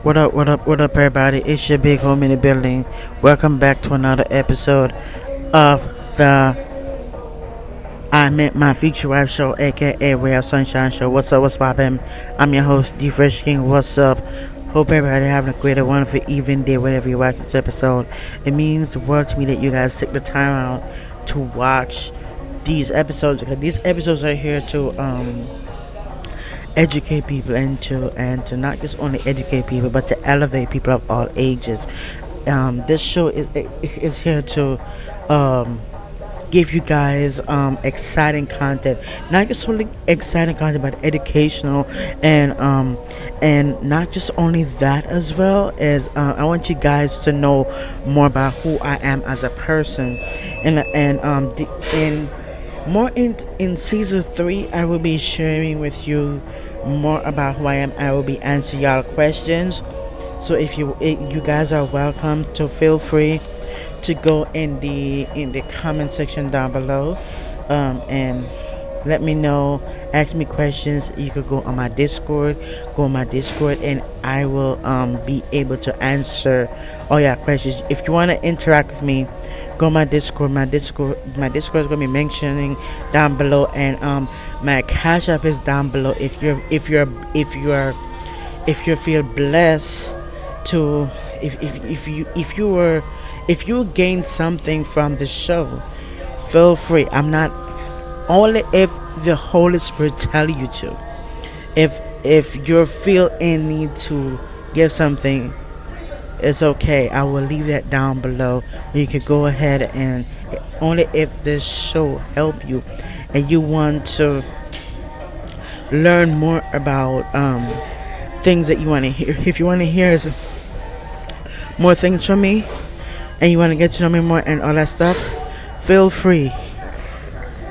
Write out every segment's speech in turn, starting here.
What up, what up, what up, everybody? It's your big home in the building. Welcome back to another episode of the I Met My Future Wife Show, aka Real Sunshine Show. What's up, what's poppin'? I'm your host, D Fresh King. What's up? Hope everybody having a great, wonderful evening, day, whenever you watch this episode. It means the world to me that you guys take the time out to watch these episodes because these episodes are here to educate people and to not just only educate people but to elevate people of all ages. This show is here to um, give you guys exciting content, not just only exciting content but educational, and not just only that, as well as I want you guys to know more about who I am as a person, in more in season 3 I will be sharing with you more about who I am. I will be answering y'all questions. So if you guys are welcome to feel free to go in the comment section down below, and let me know, ask me questions. You could go on my Discord, and I will be able to answer all your questions. If you want to interact with me, go on my Discord. My Discord is gonna be mentioning down below, and my cash app is down below. If you feel blessed to, if you gain something from the show, feel free. I'm not, only if the Holy Spirit tell you to. If you feel in need to give something, it's okay. I will leave that down below. You can go ahead, and only if this show help you and you want to learn more about things that you want to hear. If you want to hear more things from me and you want to get to know me more and all that stuff, feel free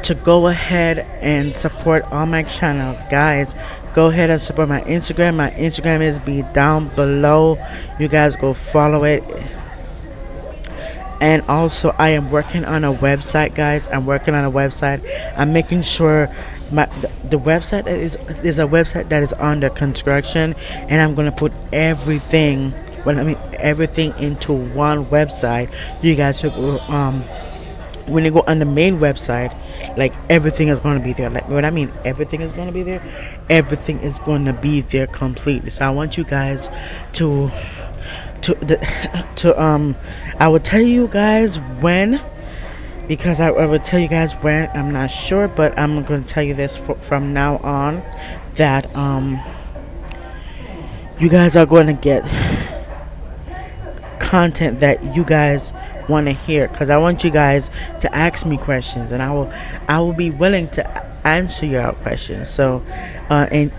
to go ahead and support all my channels, guys. Go ahead and support my Instagram. My Instagram is be down below. You guys go follow it. And also, I am working on a website, guys. I'm working on a website. I'm making sure the website that is a website that is under construction, and I'm gonna put everything. Well, I mean everything into one website. You guys should go, when you go on the main website, like everything is going to be there. Like what I mean, everything is going to be there. Everything is going to be there completely. So I want you guys to I will tell you guys when, because I will tell you guys when. I'm not sure, but I'm going to tell you this from now on, that you guys are going to get content that you guys want to hear, because I want you guys to ask me questions, and I will be willing to answer your questions. So and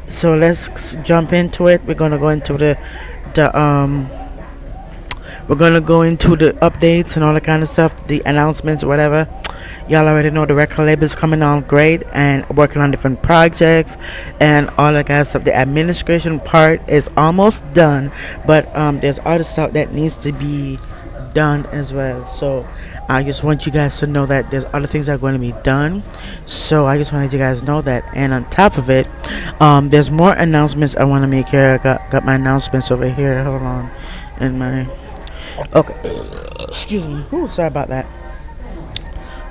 so let's jump into it. We're gonna go into the we're gonna go into the updates and all that kind of stuff, the announcements, whatever. Y'all already know the record label is coming on great and working on different projects and all that kind of stuff. The administration part is almost done, but there's other stuff that needs to be done as well. So I just want you guys to know that there's other things that are going to be done. So I just wanted you guys to know that. And on top of it, there's more announcements I want to make here. I got my announcements over here. Hold on, in my okay. Excuse me. Ooh, sorry about that.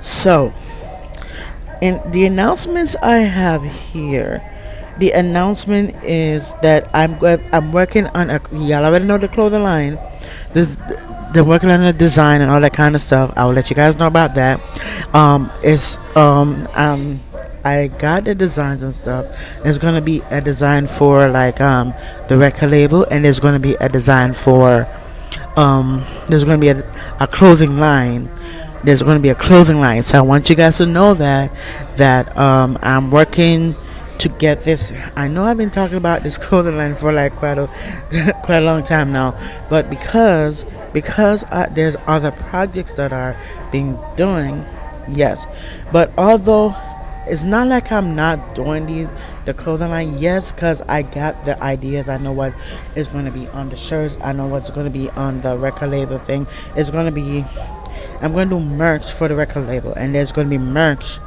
So, in the announcements I have here, the announcement is that I'm working on a. Y'all already know the clothing line. This they're working on a design and all that kind of stuff. I will let you guys know about that. It's I got the designs and stuff. There's gonna be a design for like the record label, and there's gonna be a design for there's gonna be a clothing line. There's going to be a clothing line. So I want you guys to know that I'm working to get this. I know I've been talking about this clothing line for like quite a quite a long time now, but because there's other projects that are being doing, yes. But although it's not like I'm not doing the clothing line, yes, because I got the ideas. I know what is going to be on the shirts. I know what's going to be on the record label thing. It's going to be, I'm going to do merch for the record label, and there's going to be merch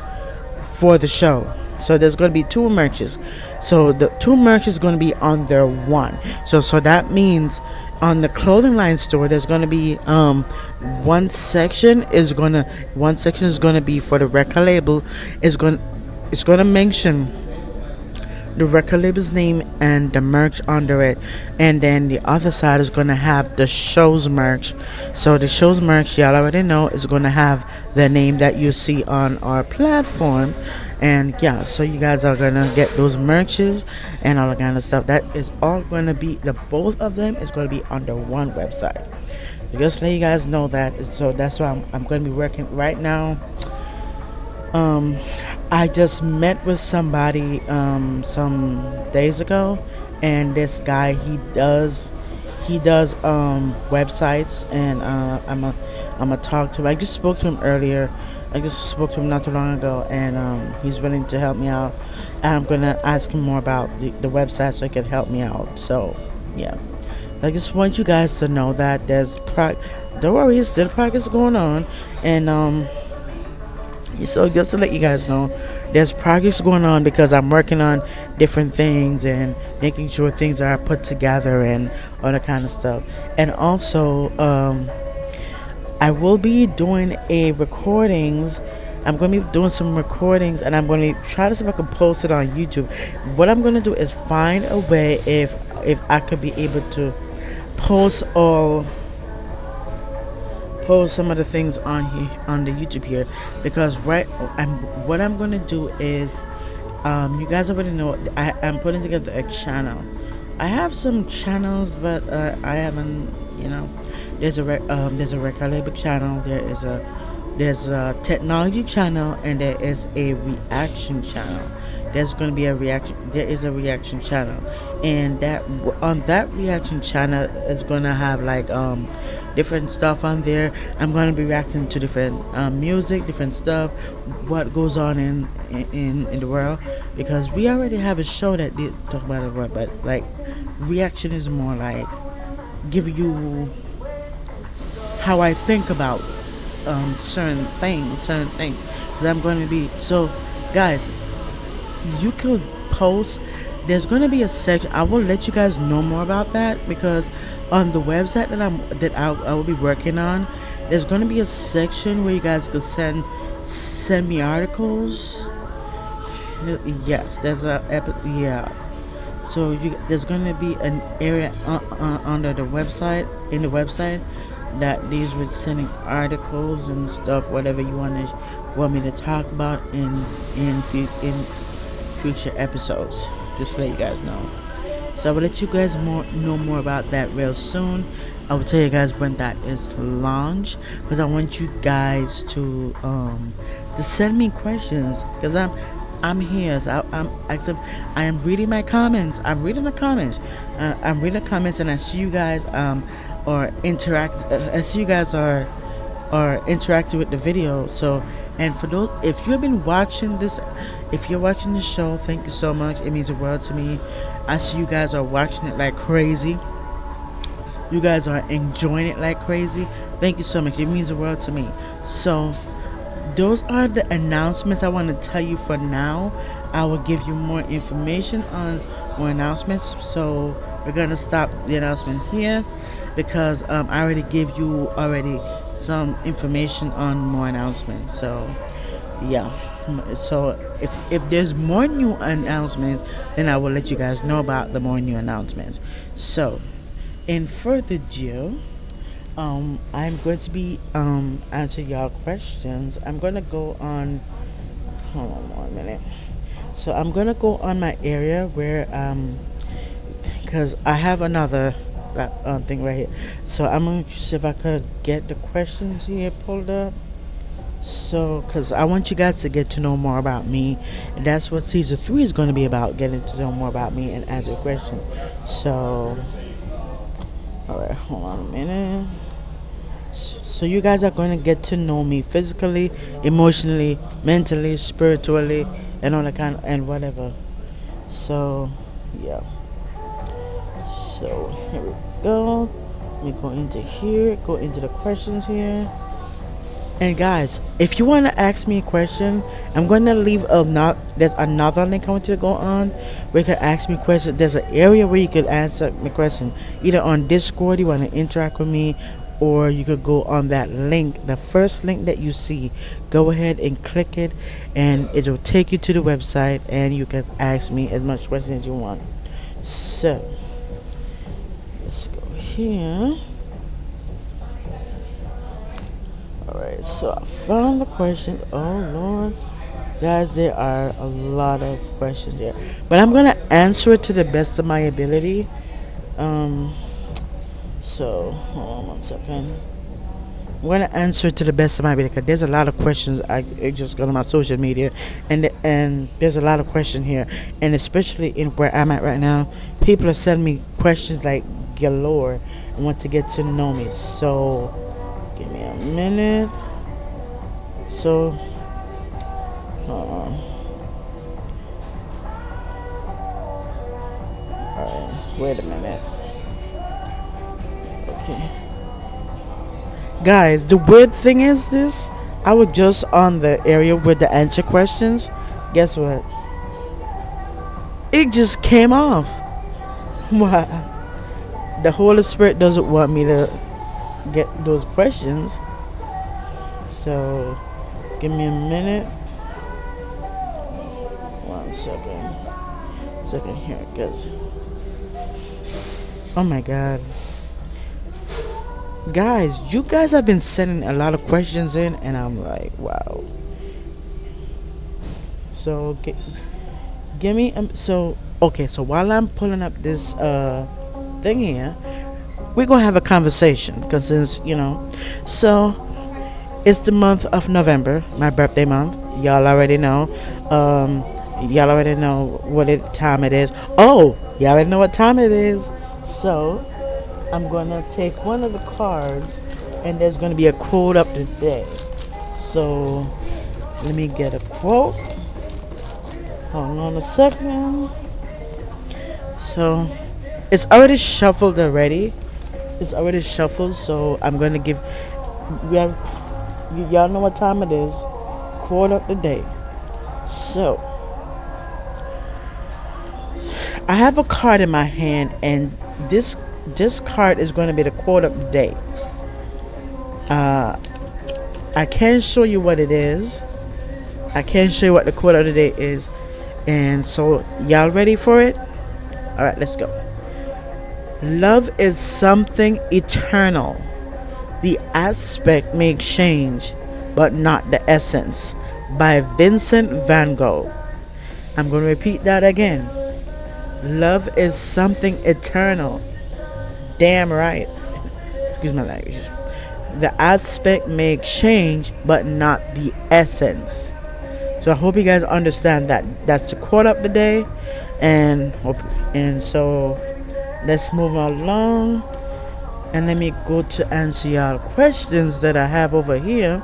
for the show. So there's going to be two merches. So the two merches is going to be under one. So that means on the clothing line store there's going to be one section is going to be for the record label. It's going to mention the record label's name and the merch under it, and then the other side is gonna have the show's merch. So the show's merch, y'all already know, is gonna have the name that you see on our platform. And yeah, so you guys are gonna get those merches and all that kind of stuff. That is all gonna be, the both of them is gonna be under one website. Just let you guys know that. So that's why I'm gonna be working right now. um I just met with somebody some days ago, and this guy, he does websites, and I'm a talk to him. I just spoke to him earlier. I just spoke to him not too long ago, and he's willing to help me out. And I'm gonna ask him more about the website so he can help me out. So yeah, I just want you guys to know that don't worry, there's still progress going on, and so just to let you guys know, there's progress going on because I'm working on different things and making sure things are put together and all that kind of stuff. And also, I will be doing a recordings. I'm going to be doing some recordings, and I'm going to try to see if I can post it on YouTube. What I'm going to do is find a way, if I could be able to post all post some of the things on here on the YouTube here, because what I'm gonna do is, you guys already know, I'm putting together a channel. I have some channels, but I haven't, there's a record label channel, there's a technology channel, and there is a reaction channel. There is a reaction channel, and that on that reaction channel is gonna have like different stuff on there. I'm gonna be reacting to different music, different stuff, what goes on in the world, because we already have a show that did talk about the world, but like reaction is more like give you how I think about certain things that I'm going to be. So, guys, you could post. There's going to be a section. I will let you guys know more about that, because on the website I will be working on, there's going to be a section where you guys could send me articles. Yes, yeah. So there's going to be an area under the website, in the website, that deals with sending articles and stuff, whatever you want me to talk about in future episodes. Just to let you guys know. So I will let you guys know more about that real soon. I will tell you guys when that is launched, because I want you guys to send me questions, because I'm here. So I am reading my comments. I'm reading the comments. I'm reading the comments, and I see you guys or interact. I see you guys are interacting with the video. So, and for those, if you've been watching this, if you're watching the show, thank you so much. It means the world to me. I see you guys are watching it like crazy. You guys are enjoying it like crazy. Thank you so much. It means the world to me. So, those are the announcements I want to tell you for now. I will give you more information on more announcements. So we're gonna stop the announcement here, because I already gave you some information on more announcements. So yeah. So if there's more new announcements, then I will let you guys know about the more new announcements. So, in further ado, I'm going to be answering y'all questions. I'm gonna go on. Hold on 1 minute. So I'm gonna go on my area where because I have another thing right here. So I'm gonna see if I could get the questions here pulled up. So, because I want you guys to get to know more about me, and that's what season 3 is going to be about, getting to know more about me and answer questions. So, alright, hold on a minute. So you guys are going to get to know me physically, emotionally, mentally, spiritually, and all that and whatever. So yeah. So here we go. Let me go into here. Go into the questions here. And guys, if you want to ask me a question, I'm going to leave a not. There's another link I want you to go on where you can ask me questions. There's an area where you could answer my question either on Discord. You want to interact with me, or you could go on that link, the first link that you see. Go ahead and click it, and it will take you to the website, and you can ask me as much questions as you want. So let's go here. Alright, so I found the question. Oh Lord. Guys, there are a lot of questions there. But I'm gonna answer it to the best of my ability. Um so hold on one second. I'm gonna answer it to the best of my ability because there's a lot of questions. I just go to my social media, and there's a lot of questions here, and especially in where I'm at right now, people are sending me questions like galore and want to get to know me. So give me a minute. So, alright, wait a minute. Okay. Guys, the weird thing is this. I was just on the area with the answer questions. Guess what? It just came off. Why? The Holy Spirit doesn't want me to get those questions. So, give me a minute. One second here, cause oh my God, guys, you guys have been sending a lot of questions in, and I'm like, wow. So, give me so okay. So while I'm pulling up this thing here, we're gonna have a conversation because since so it's the month of November, my birthday month. Y'all already know. Um, y'all already know what time it is. Oh, y'all already know what time it is. So I'm gonna take one of the cards, and there's gonna be a quote up today. So let me get a quote. Hold on a second. So it's already shuffled already. It's already shuffled. So I'm gonna give. We have. Y'all know what time it is. Quote up today. So I have a card in my hand, and this card is going to be the quote of the day. Uh, I can't show you what it is. I can't show you what the quote of the day is, and so y'all ready for it? All right, let's go. Love is something eternal. The aspect may change, but not the essence. By Vincent van Gogh. I'm going to repeat that again. Love is something eternal. Damn right. Excuse my language. The aspect may change, but not the essence. So I hope you guys understand that. That's the quote of the day, and so let's move along, and let me go to answer y'all questions that I have over here.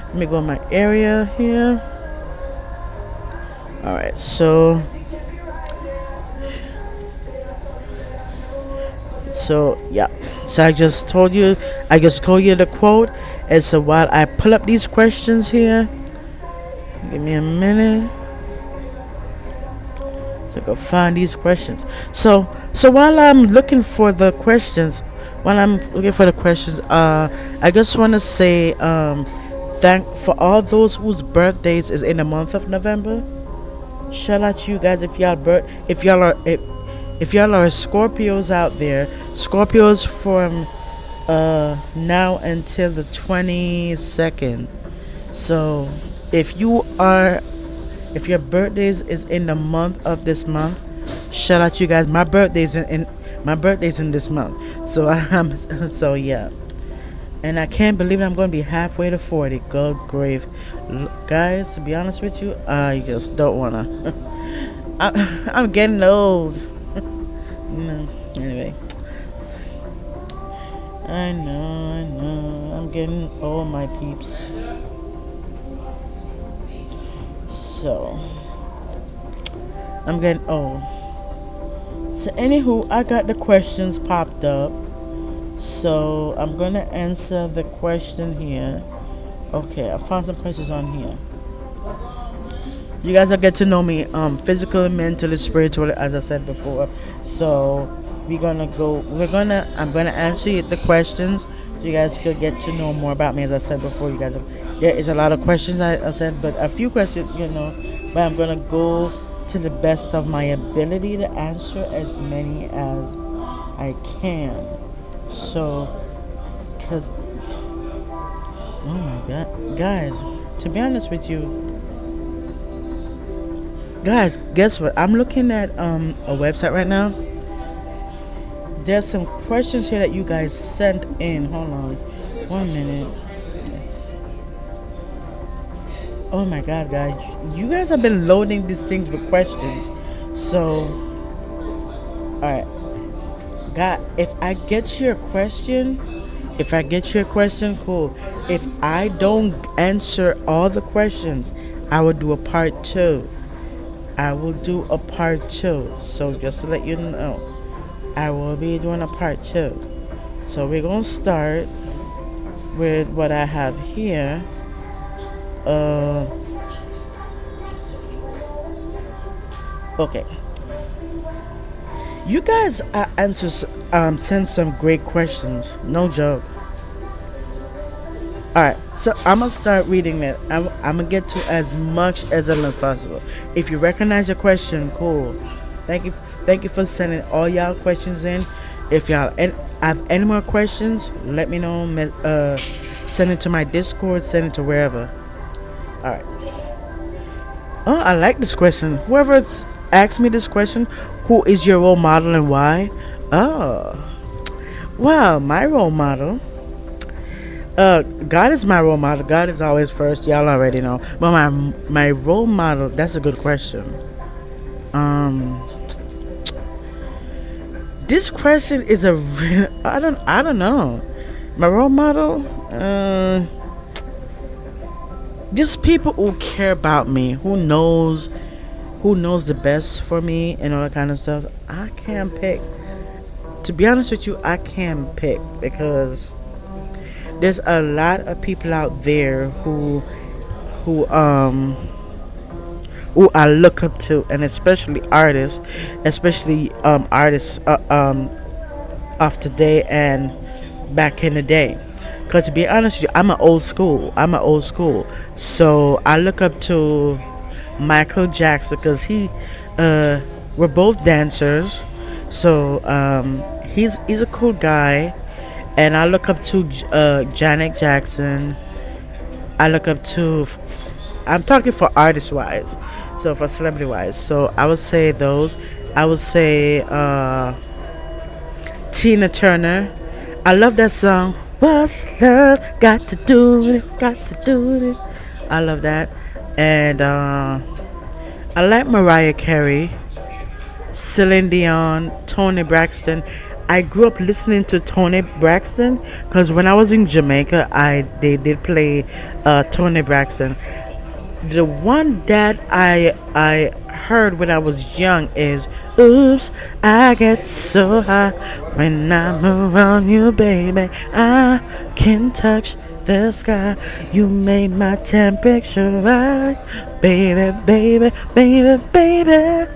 Let me go in my area here. All right, so yeah. So I just told you the quote. And so while I pull up these questions here, give me a minute to go find these questions. So while I'm looking for the questions, I just want to say thank for all those whose birthdays is in the month of November. Shout out to you guys if y'all are Scorpios out there. Scorpios from now until the 22nd. So if your birthdays is in the month of this month, shout out to you guys. My birthday's in this month. So so yeah. And I can't believe I'm going to be halfway to 40. Good grief. Guys, to be honest with you, I just don't want to. I'm getting old. No, anyway. I know. I'm getting old, my peeps. So, I'm getting old. So, anywho, I got the questions popped up. So I'm gonna answer the question here. Okay, I found some questions on here. You guys will get to know me, physically, mentally, spiritually, as I said before. So I'm gonna answer the questions. You guys could get to know more about me, as I said before. There is a lot of questions I said, but a few questions, but I'm gonna go to the best of my ability to answer as many as I can. So, cause, oh my God, guys, to be honest with you, guys, guess what? I'm looking at a website right now. There's some questions here that you guys sent in. Hold on, 1 minute. Yes. Oh my God, guys, you guys have been loading these things with questions. So, all right, God, if I get your question, cool. If I don't answer all the questions, I will do a part two. I will do a part two. So just to let you know, I will be doing a part two. So we're gonna start with what I have here. Uh, okay. You guys send some great questions. No joke. All right, so I'm gonna start reading it. I'm gonna get to as much as them as possible. If you recognize your question, cool. Thank you, thank you for sending all y'all questions in. If y'all have any more questions, let me know. Send it to my Discord. Send it to wherever. All right. Oh, I like this question. Whoever's asked me this question, who is your role model and why? Oh, well, my role model. God is my role model. God is always first. Y'all already know. But my role model. That's a good question. Um, this question is I don't know. My role model. Just people who care about me, who knows the best for me and all that kind of stuff. I can't pick. To be honest with you, I can't pick because there's a lot of people out there who um who I look up to, and especially artists of today and back in the day. Cause to be honest with you, I'm an old school. So I look up to Michael Jackson because uh, we're both dancers. So he's a cool guy, and I look up to Janet Jackson. I look up to. I'm talking for artist wise, so for celebrity wise. So I would say those. I would say Tina Turner. I love that song. What's love got to do with it? Got to do with it. I love that, and I like Mariah Carey, Celine Dion, Tony Braxton. I grew up listening to Tony Braxton because when I was in Jamaica, I they did play Tony Braxton. The one that I heard when I was young is "Oops, I get so high when I'm around you, baby. I can touch the sky. You made my temperature right, baby, baby, baby, baby."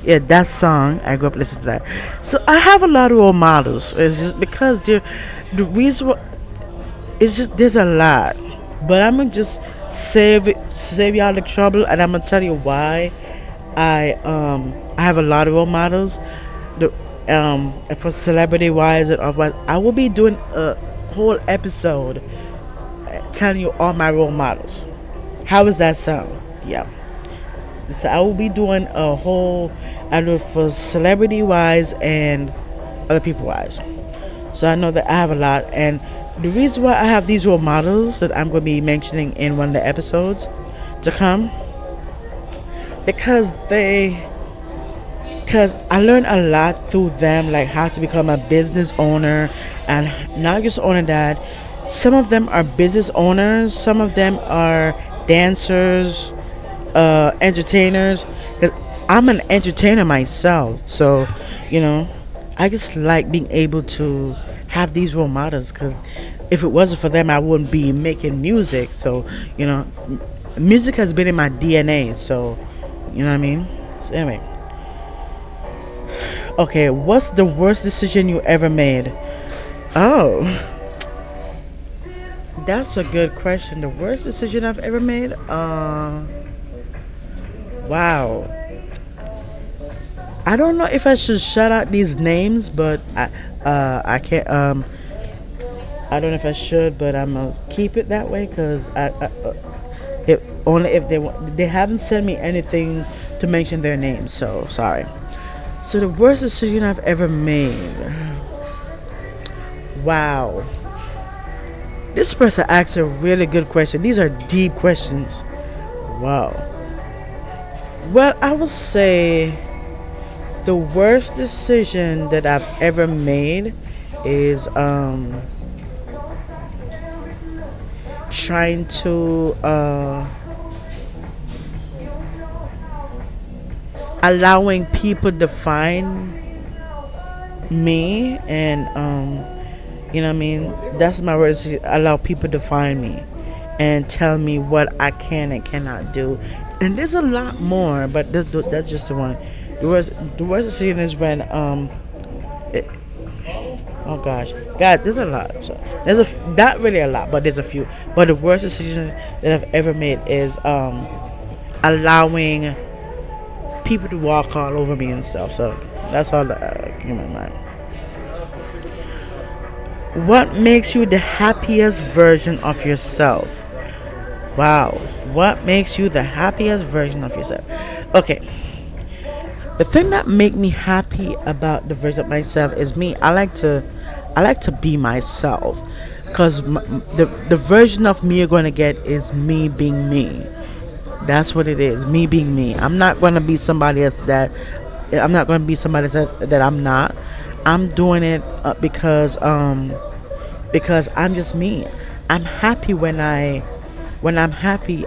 Yeah, that song I grew up listening to that. So I have a lot of role models. It's just because the reason it's just there's a lot, but I'm gonna just save y'all the trouble, and I'm gonna tell you why I have a lot of role models. The For celebrity wise and otherwise, I will be doing a whole episode telling you all my role models. How does that sound? Yeah. So I will be doing a whole, I do it for celebrity wise and other people wise. So I know that I have a lot, and the reason why I have these role models that I'm going to be mentioning in one of the episodes to come, because because I learned a lot through them, like how to become a business owner, and not just owner that. Some of them are business owners, some of them are dancers, entertainers. Cause I'm an entertainer myself, so you know, I just like being able to have these role models because If it wasn't for them, I wouldn't be making music. So, you know, music has been in my DNA. So, you know what I mean? So, anyway, okay, what's the worst decision you ever made? Oh, that's a good question. The worst decision I've ever made? Wow. I don't know if I should shout out these names, but I can't. I don't know if I should, but I'm gonna keep it that way because if only if they haven't sent me anything to mention their names. So sorry. So the worst decision I've ever made. Wow. This person asked a really good question. These are deep questions. Wow. Well, I would say the worst decision that I've ever made is trying to allowing people define me and you know what I mean, that's my words, allow people to define me and tell me what I can and cannot do. And there's a lot more, but that's just the one. The worst decision is when it, oh gosh, God, there's a lot. So not really a lot, but there's a few. But the worst decision that I've ever made is allowing people to walk all over me and stuff. So that's all that came in my mind. What makes you the happiest version of yourself? Wow. What makes you the happiest version of yourself? Okay. The thing that make me happy about the version of myself is me. I like to be myself, cuz the version of me you're going to get is me being me. That's what it is. Me being me. I'm not going to be somebody else that I'm not going to be somebody else that I'm not. I'm doing it because I'm just me. I'm happy when I'm happy.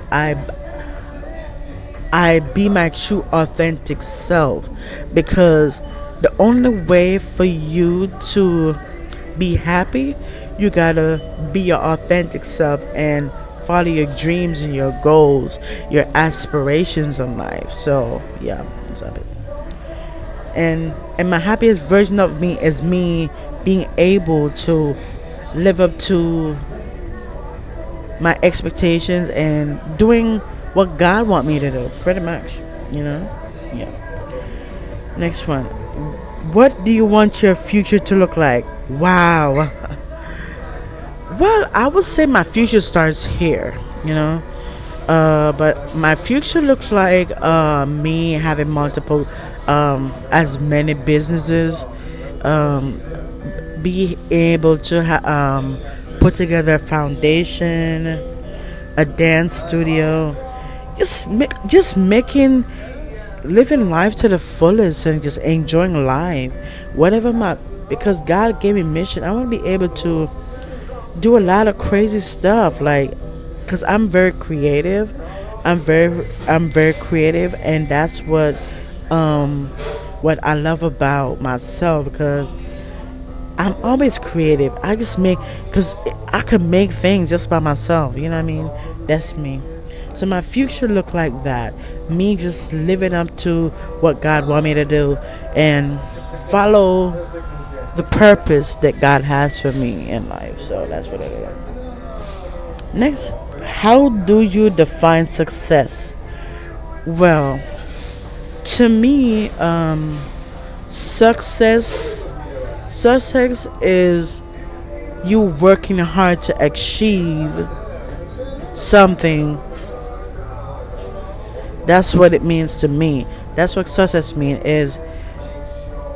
I be my true authentic self because the only way for you to be happy, you gotta be your authentic self and follow your dreams and your goals, your aspirations in life. So yeah, that's it. And my happiest version of me is me being able to live up to my expectations and doing what God want me to do, pretty much. You know? Yeah. Next one. What do you want your future to look like? Wow. Well, I would say my future starts here, you know? But my future looks like me having multiple, as many businesses, um, be able to put together a foundation, a dance studio, just making living life to the fullest and just enjoying life, whatever my because God gave me mission. I want to be able to do a lot of crazy stuff, like because I'm very creative, and that's what I love about myself because I'm always creative. I just make because I could make things just by myself. You know what I mean? That's me. So my future look like that. Me just living up to what God want me to do and follow the purpose that God has for me in life. So that's what it is. Next, how do you define success? Well, to me, success success is you working hard to achieve something. That's what it means to me. That's what success means is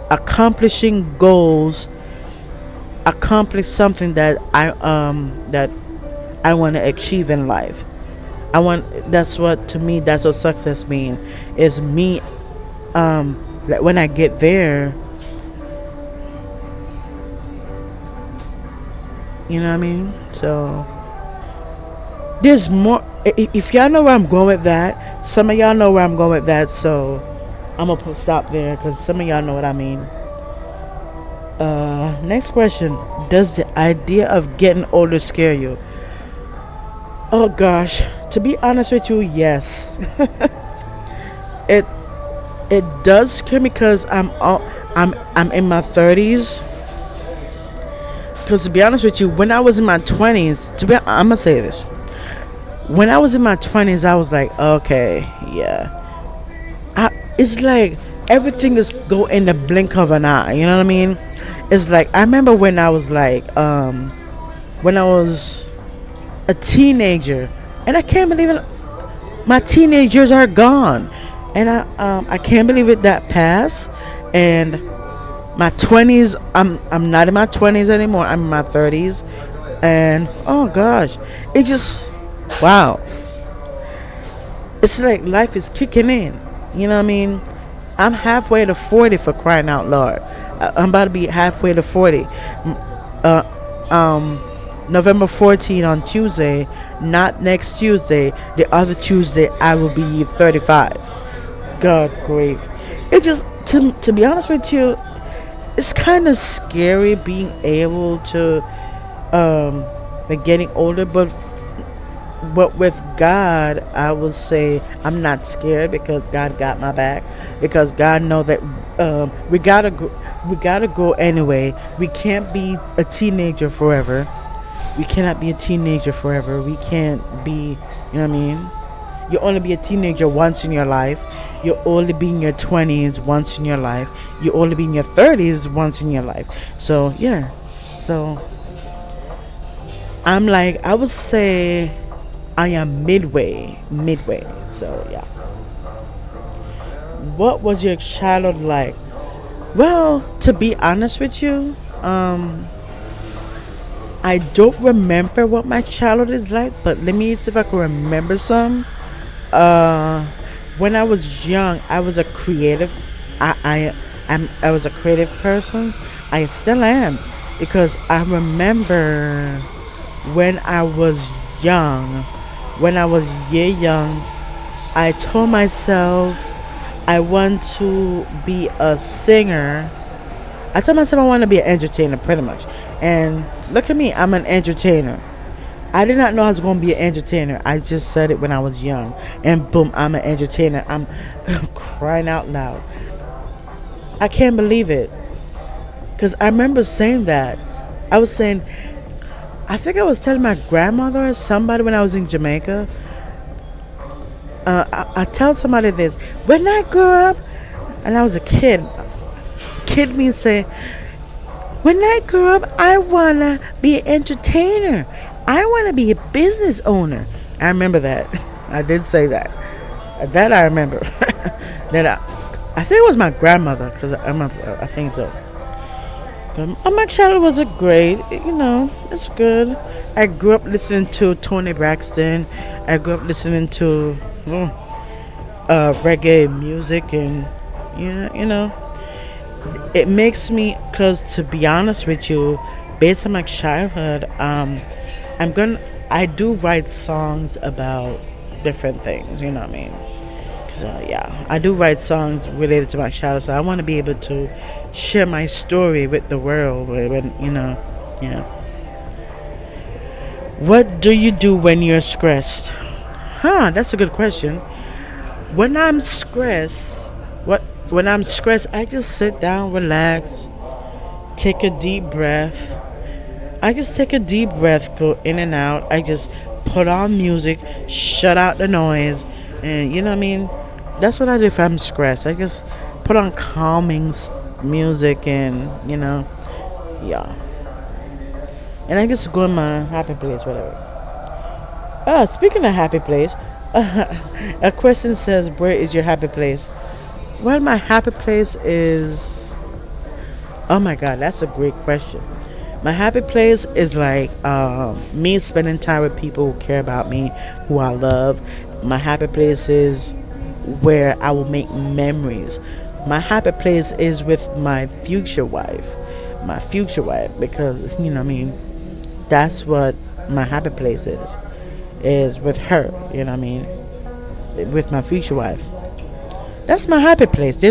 accomplishing goals, accomplish something that I want to achieve in life. I want that's what to me that's what success means is me that when I get there, you know what I mean? So there's more. If y'all know where I'm going with that, some of y'all know where I'm going with that. So I'm gonna stop there because some of y'all know what I mean. Next question. Does the idea of getting older scare you? Oh gosh. To be honest with you, yes. it it does scare me because I'm in my 30s. Because to be honest with you, when I was in my 20s, I'm gonna say this. When I was in my 20s, I was like, okay, yeah. It's like everything is go in the blink of an eye. You know what I mean? It's like I remember when I was like, when I was a teenager, and I can't believe it. My teenage years are gone, and I can't believe it that passed. And my 20s, I'm not in my 20s anymore. I'm in my 30s, and oh gosh, it just wow. It's like life is kicking in. You know what I mean? I'm halfway to 40 for crying out loud. I'm about to be halfway to 40. Uh, November 14 on Tuesday, not next Tuesday. The other Tuesday, I will be 35. God grief. It just, to be honest with you, it's kind of scary being able to, like getting older, but with God, I will say I'm not scared because God got my back. Because God know that we gotta grow anyway. We can't be a teenager forever. We cannot be a teenager forever. We can't be. You know what I mean? You only be a teenager once in your life. You only be in your 20s once in your life. You only be in your 30s once in your life. So yeah. So I'm like I would say I am midway. So yeah. What was your childhood like? Well, to be honest with you, I don't remember what my childhood is like, but let me see if I can remember some. Uh, when I was young, I was a creative. I was a creative person. I still am because I remember when I was young, when I was young, I told myself I want to be a singer. I told myself I want to be an entertainer pretty much. And look at me, I'm an entertainer. I did not know I was going to be an entertainer. I just said it when I was young. And boom, I'm an entertainer. I'm crying out loud. I can't believe it. Because I remember saying that. I was saying, I think I was telling my grandmother or somebody when I was in Jamaica. I tell somebody this. When I grew up, and I was a kid, kid means say, when I grew up, I want to be an entertainer. I want to be a business owner. I remember that. I did say that. That I remember. that I think it was my grandmother, because I think so. My childhood was a great, it's good. I grew up listening to Tony Braxton. I grew up listening to reggae music, and yeah, it makes me. Cause to be honest with you, based on my childhood, I do write songs about different things. You know what I mean? So yeah, I do write songs related to my childhood. So I want to be able to share my story with the world. Yeah. What do you do when you're stressed? That's a good question. When I'm stressed, what when I'm stressed, I just sit down, relax, take a deep breath. I just take a deep breath, go in and out. I just put on music, shut out the noise, and you know what I mean. That's what I do if I'm stressed. I just put on calming music, and yeah. And I just go in my happy place, whatever. Speaking of happy place, a question says, "Where is your happy place?" Well, my happy place is. Oh my God, that's a great question. My happy place is like me spending time with people who care about me, who I love. My happy place is where I will make memories. My happy place is with my future wife. My future wife, because what I mean, that's what my happy place is with her. You know what I mean, with my future wife. That's my happy place.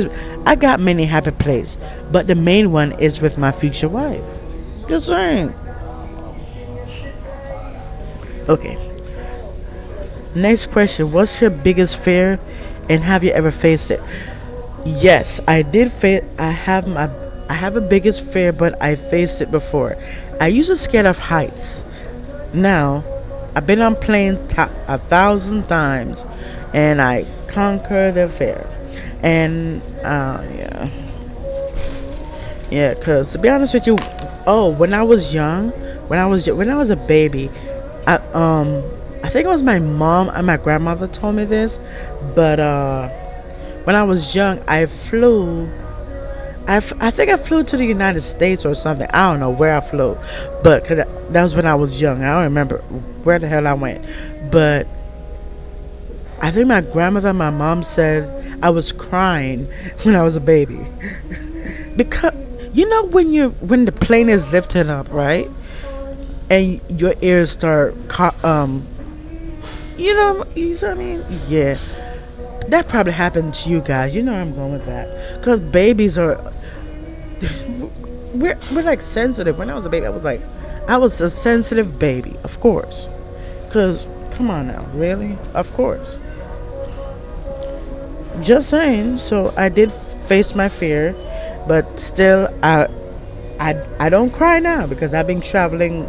I got many happy places, but the main one is with my future wife. Just saying. Okay. Next question. What's your biggest fear, and have you ever faced it? Yes, I did face. I have a biggest fear, but I faced it before. I used to scared of heights. Now, I've been on planes 1,000 times, and I conquer the fear. And yeah, yeah. Cause to be honest with you, oh, when I was young, when I was a baby, I I think it was my mom and my grandmother told me this, but when I was young, I think I flew to the United States or something. I don't know where I flew, but that was when I was young. I don't remember where the hell I went, but I think my grandmother and my mom said I was crying when I was a baby because when the plane is lifted up, right, and your ears start you know what I mean? Yeah, that probably happened to you guys. You know where I'm going with that, because babies are we're like sensitive. When I was a baby, I was a sensitive baby, of course. Cause come on now, really, of course. Just saying. So I did face my fear, but still, I don't cry now because I've been traveling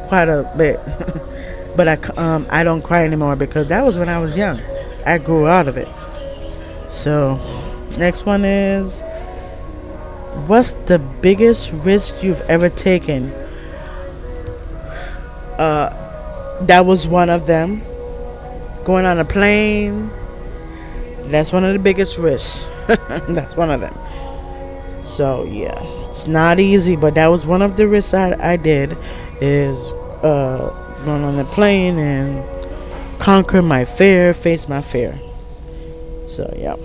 quite a bit. But I don't cry anymore because that was when I was young. I grew out of it. So next one is, what's the biggest risk you've ever taken? That was one of them. Going on a plane. That's one of the biggest risks. That's one of them. So yeah, it's not easy, but that was one of the risks I did. Is going on the plane and conquer my fear, face my fear. So yeah,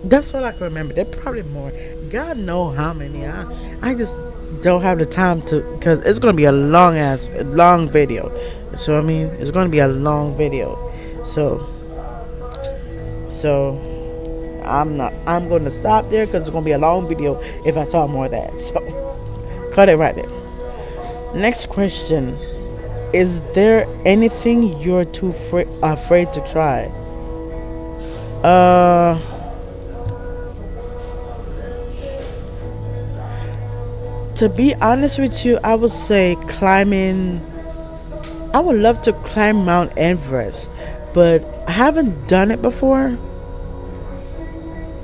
that's what I can remember. There probably more. God know how many. I just don't have the time to, because it's gonna be a long video. So I mean, it's gonna be a long video. So so I'm gonna stop there because it's gonna be a long video if I talk more of that. So cut it right there. Next question. Is there anything you're too afraid to try? Uh, to be honest with you, I would say climbing. I would love to climb Mount Everest, but I haven't done it before.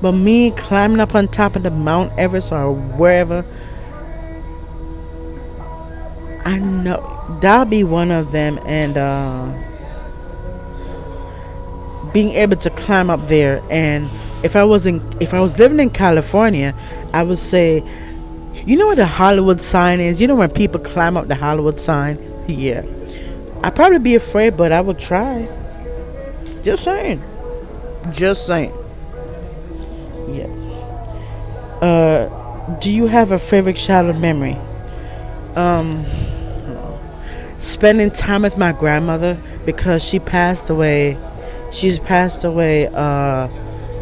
But me climbing up on top of the Mount Everest or wherever, I know that'll be one of them, and being able to climb up there. And if I was living in California, I would say, you know what the Hollywood sign is? You know when people climb up the Hollywood sign? Yeah, I'd probably be afraid, but I would try. Just saying. Just saying. Yeah. Do you have a favorite childhood memory? Um, Spending time with my grandmother because she passed away. She's passed away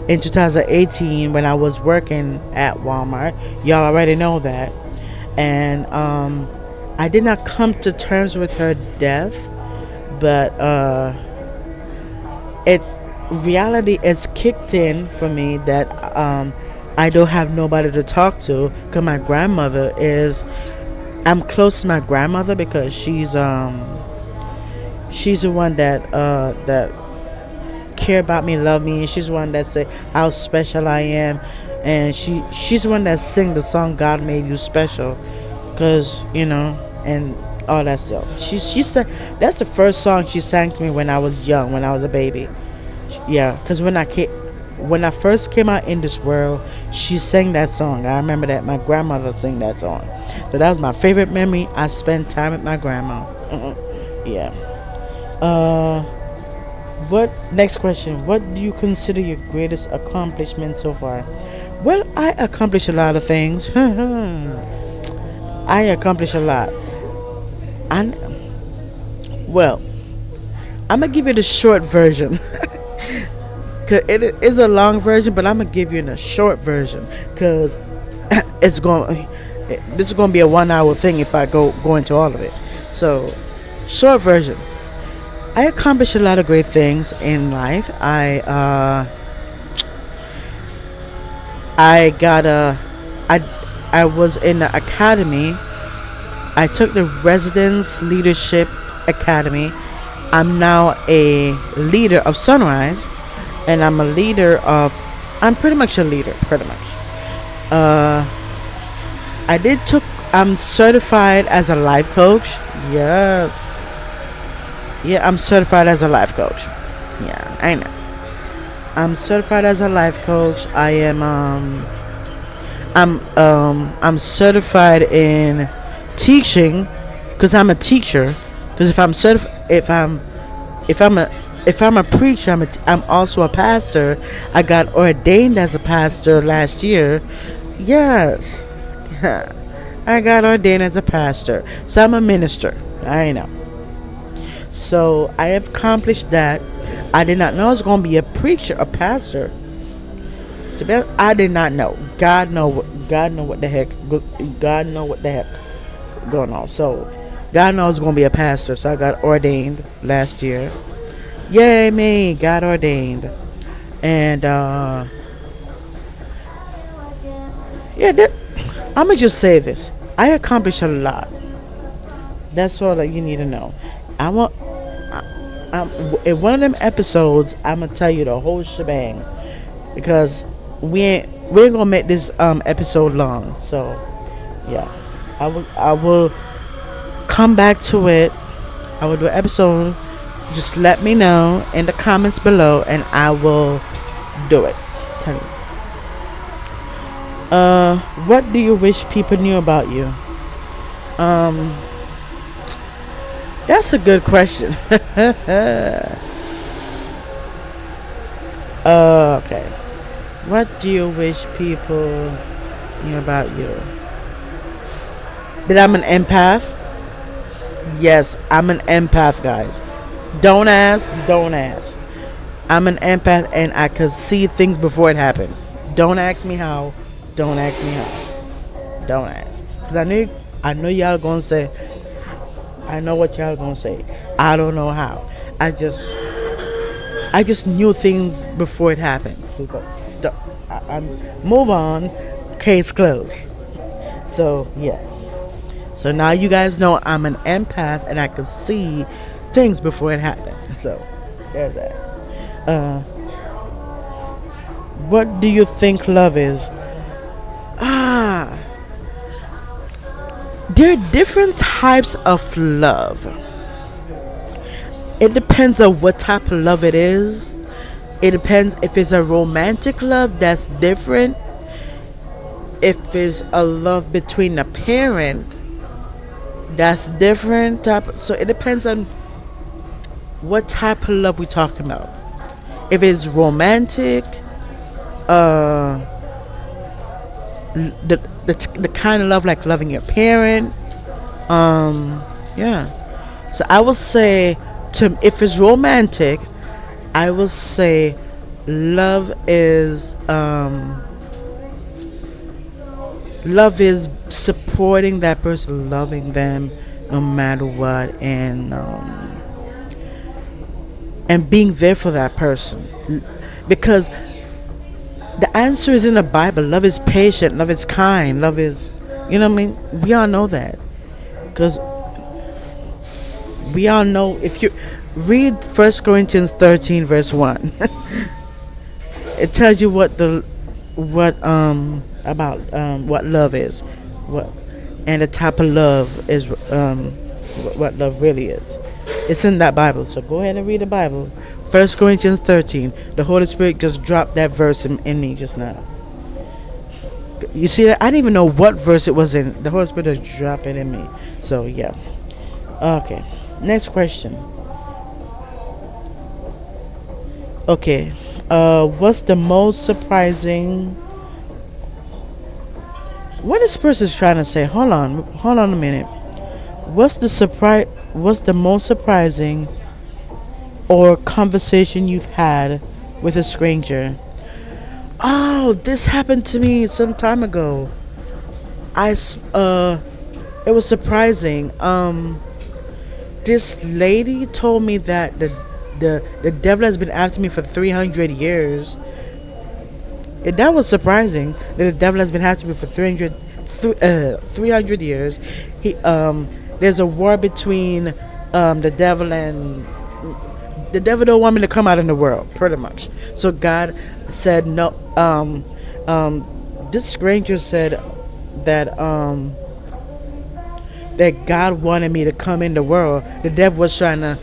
in 2018 when I was working at Walmart. Y'all already know that. And I did not come to terms with her death, but it reality is kicked in for me that I don't have nobody to talk to because my grandmother is. I'm close to my grandmother because she's the one that care about me, love me, and she's the one that say how special I am, and she's the one that sing the song "God Made You Special," cause and all that stuff. She sang. That's the first song she sang to me when I was young, when I was a baby. Yeah, cause when I first came out in this world, she sang that song. I remember that my grandmother sang that song. So that was my favorite memory. I spent time with my grandma. Yeah. What next question? What do you consider your greatest accomplishment so far? Well, I accomplished a lot of things. I accomplished a lot. And well, I'm gonna give you the short version. 'Cause it is a long version, but I'm gonna give you in a short version, cause it's going. This is gonna be a 1 hour thing if I go into all of it. So, short version. I accomplished a lot of great things in life. I got a I I was in the academy. I took the Residence Leadership Academy. I'm now a leader of Sunrise, and I'm pretty much a leader, pretty much. Uh, I did took. I'm certified as a life coach. Yes, yeah, I'm certified as a life coach. Yeah, I know. I'm certified as a life coach. I'm certified in teaching because I'm a teacher. Because if I'm a preacher, I'm also a pastor. I got ordained as a pastor last year. Yes, I got ordained as a pastor. So I'm a minister. I know. So I have accomplished that. I did not know I was going to be a preacher, a pastor. I did not know. God know what the heck. God know what the heck going on. So God knows I was going to be a pastor. So I got ordained last year. Yay me! Got ordained, and yeah. I'm gonna just say this. I accomplished a lot. That's all that you need to know. I want. I'm, in one of them episodes, I'm gonna tell you the whole shebang because we ain't gonna make this episode long. So yeah, I will come back to it. I will do an episode. Just let me know in the comments below, and I will do it. Tell you. What do you wish people knew about you? Um, that's a good question. Okay. What do you wish people knew about you? That I'm an empath? Yes, I'm an empath, guys. Don't ask, don't ask. I'm an empath and I could see things before it happened. Don't ask me how. Don't ask me how. Don't ask. Because I know y'all gonna say, I know what y'all gonna say. I don't know how. I just knew things before it happened. Move on. Case closed. So yeah. So now you guys know I'm an empath and I can see things before it happened. So there's that. What do you think love is? Ah, there are different types of love. It depends on what type of love it is. It depends if it's a romantic love, that's different. If it's a love between a parent, that's different type. So it depends on what type of love we're talking about. If it's romantic, uh, the kind of love like loving your parent, yeah. So I would say if it's romantic, I would say love is supporting that person, loving them no matter what, and being there for that person. Because the answer is in the Bible. Love is patient, love is kind, love is, you know what I mean? We all know that. Because we all know, if you read 1 Corinthians 13 verse 1, it tells you what what love is, what and the type of love is, what love really is. It's in that Bible, so go ahead and read the Bible. 1 Corinthians 13. The Holy Spirit just dropped that verse in me just now. You see that? I didn't even know what verse it was in. The Holy Spirit just dropped it in me. So yeah. Okay. Next question. Okay. What's the most surprising? What this person's trying to say? Hold on a minute. What's the most surprising or conversation you've had with a stranger. Oh, this happened to me some time ago. It was surprising. This lady told me that the devil has been after me for 300 years. That was surprising that the devil has been after me for 300 years. There's a war between the devil and the devil don't want me to come out in the world, pretty much. So God said no. This stranger said that that God wanted me to come in the world. The devil was trying to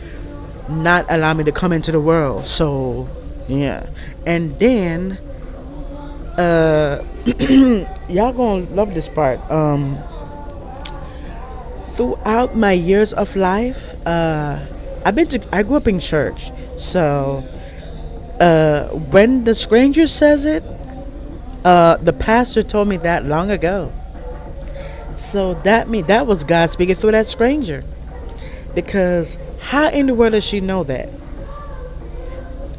not allow me to come into the world. So yeah, and then y'all gonna love this part. Throughout my years of life, I grew up in church. So when the stranger says it, the pastor told me that long ago. So that was God speaking through that stranger. Because how in the world does she know that?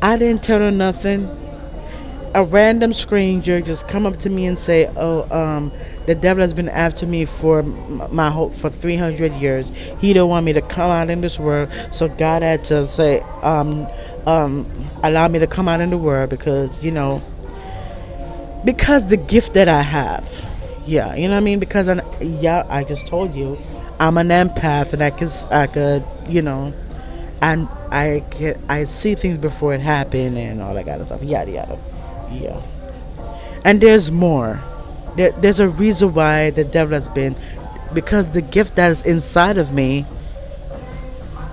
I didn't tell her nothing. A random stranger just come up to me and say, "Oh, the devil has been after me for my whole for 300 years. He don't want me to come out in this world, so God had to say, allow me to come out in the world because because the gift that I have, yeah, you know what I mean. Because I just told you, I'm an empath, and I could, and I see things before it happen and all that kind of stuff, yada yada, yeah. And there's more. There's a reason why the devil has been, because the gift that is inside of me,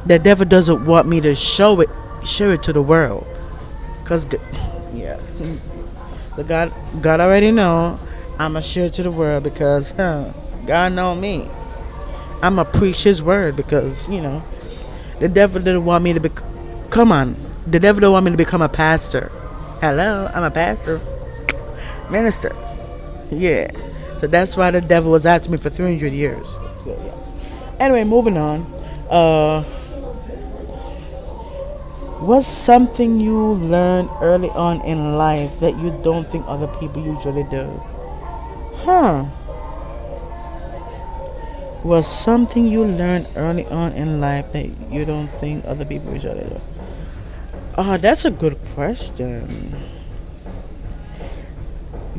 the devil doesn't want me to share it to the world, cause yeah, the God already know I'ma share it to the world because God know me. I'ma preach His word because the devil didn't want me to be. Come on, the devil don't want me to become a pastor. Hello, I'm a pastor, minister. Yeah, so that's why the devil was after me for 300 years. So, yeah. Anyway, moving on. What's something you learned early on in life that you don't think other people usually do? Huh? Was something you learned early on in life that you don't think other people usually do? Oh, that's a good question.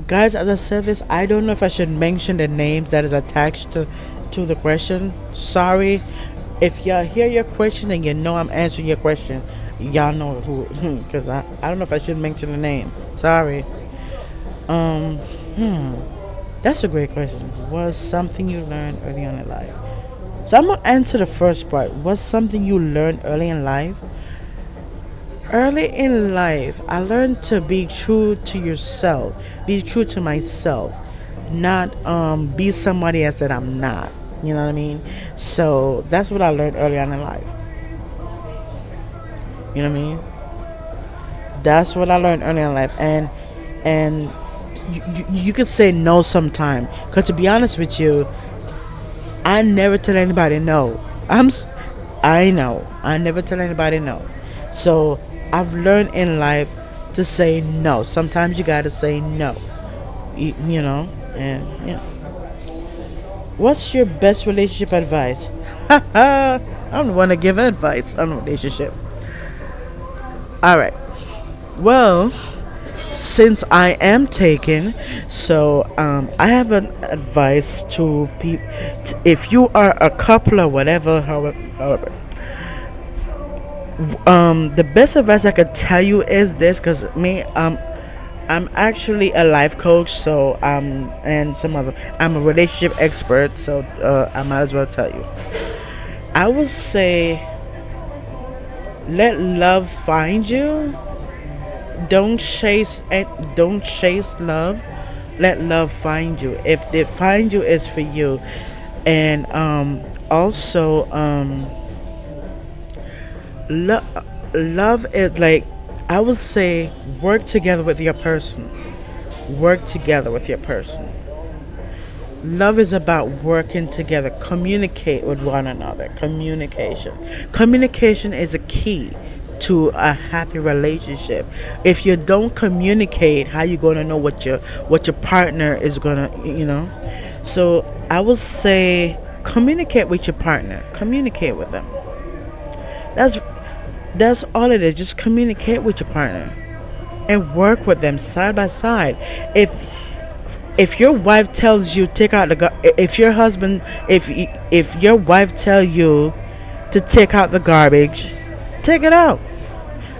Guys, as I said this, I don't know if I should mention the names that is attached to the question. Sorry. If y'all hear your question and you know I'm answering your question, y'all know who, because I don't know if I should mention the name. Sorry. Um, hmm. That's a great question. Was something you learned early on in life? So I'm gonna answer the first part. Was something you learned early in life? Early in life, I learned to be true to yourself, be true to myself, not be somebody else that I'm not. You know what I mean? So that's what I learned early on in life. You know what I mean? That's what I learned early in life, and you could say no sometime. Cause to be honest with you, I never tell anybody no. I know. I never tell anybody no. So I've learned in life to say no. Sometimes you gotta say no. And yeah. What's your best relationship advice? I'm the one to give advice on a relationship. All right. Well, since I am taken, so I have an advice to people. If you are a couple or whatever, however, the best advice I could tell you is this, because I'm actually a life coach, so and some other, I'm a relationship expert, so I might as well tell you. I would say let love find you. Don't chase love. Let love find you. If they find you, it's for you. And also lo- love is like, I would say, work together with your person. Work together with your person. Love is about working together. Communicate with one another. Communication is a key to a happy relationship. If you don't communicate, how you gonna know what your partner is gonna, So I would say communicate with your partner. Communicate with them. That's that's all it is. Just communicate with your partner and work with them side by side. If your wife tells you take out the if your husband if your wife tell you to take out the garbage, take it out.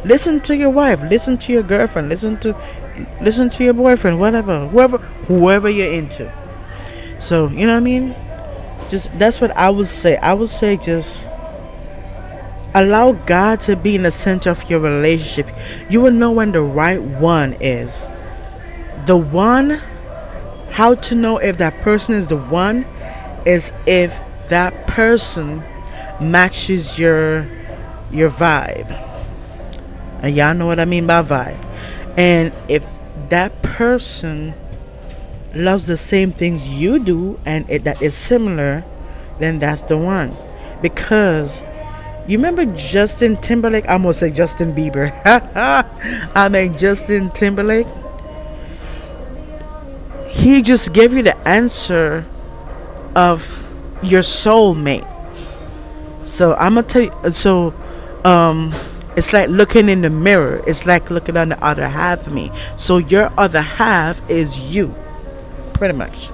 Listen to your wife, listen to your girlfriend, listen to your boyfriend, whatever, whoever you're into. So, you know what I mean? Just that's what I would say. I would say just allow God to be in the center of your relationship. You will know when the right one is. The one, how to know if that person is the one is if that person matches your vibe. And y'all know what I mean by vibe. And if that person loves the same things you do and that is similar, then that's the one. Because you remember Justin Timberlake? I almost say Justin Bieber. I mean Justin Timberlake. He just gave you the answer of your soulmate. So I'm gonna tell you. So, it's like looking in the mirror. It's like looking on the other half of me. So your other half is you, pretty much.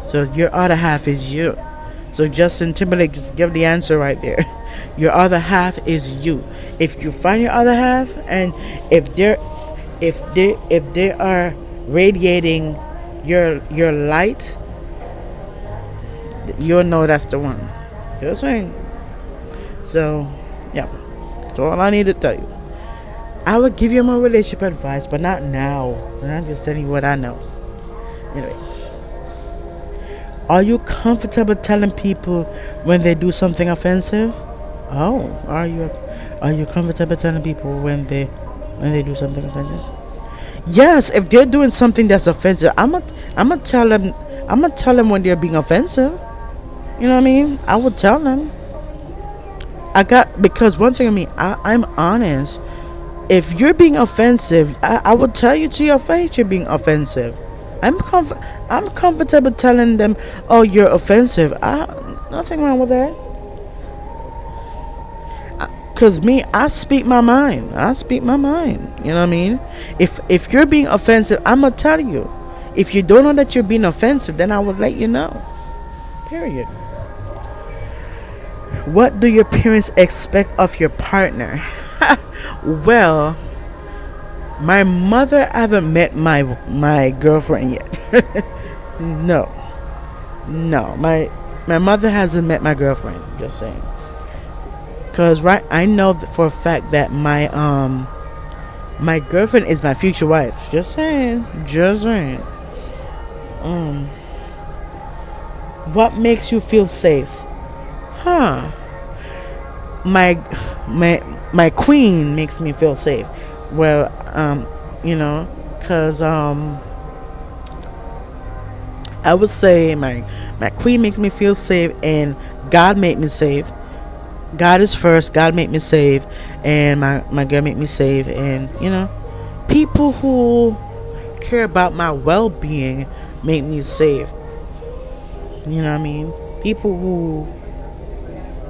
So your other half is you. So Justin Timberlake just give the answer right there. Your other half is you. If you find your other half, and if they are radiating your light, you'll know that's the one. Just saying. So, yeah. That's all I need to tell you. I would give you more relationship advice, but not now. I'm just telling you what I know. Anyway. Are you comfortable telling people when they do something offensive? Oh, are you comfortable telling people when they do something offensive? Yes, if they're doing something that's offensive, I'm gonna tell them when they're being offensive. You know what I mean? I would tell them. Because one thing, I'm honest. If you're being offensive, I would tell you to your face you're being offensive. I'm comfortable telling them, oh, you're offensive. Nothing wrong with that. Cause I speak my mind. I speak my mind. You know what I mean? If you're being offensive, I'm gonna tell you. If you don't know that you're being offensive, then I will let you know. Period. What do your parents expect of your partner? Well, my mother haven't met my girlfriend yet. No, my mother hasn't met my girlfriend. Just saying. Cause I know for a fact that my girlfriend is my future wife. Just saying. What makes you feel safe? Huh? My queen makes me feel safe. Well, cause I would say my queen makes me feel safe, and God made me safe. God is first. God made me safe, and my girl made me safe, and people who care about my well-being make me safe. You know what I mean? People who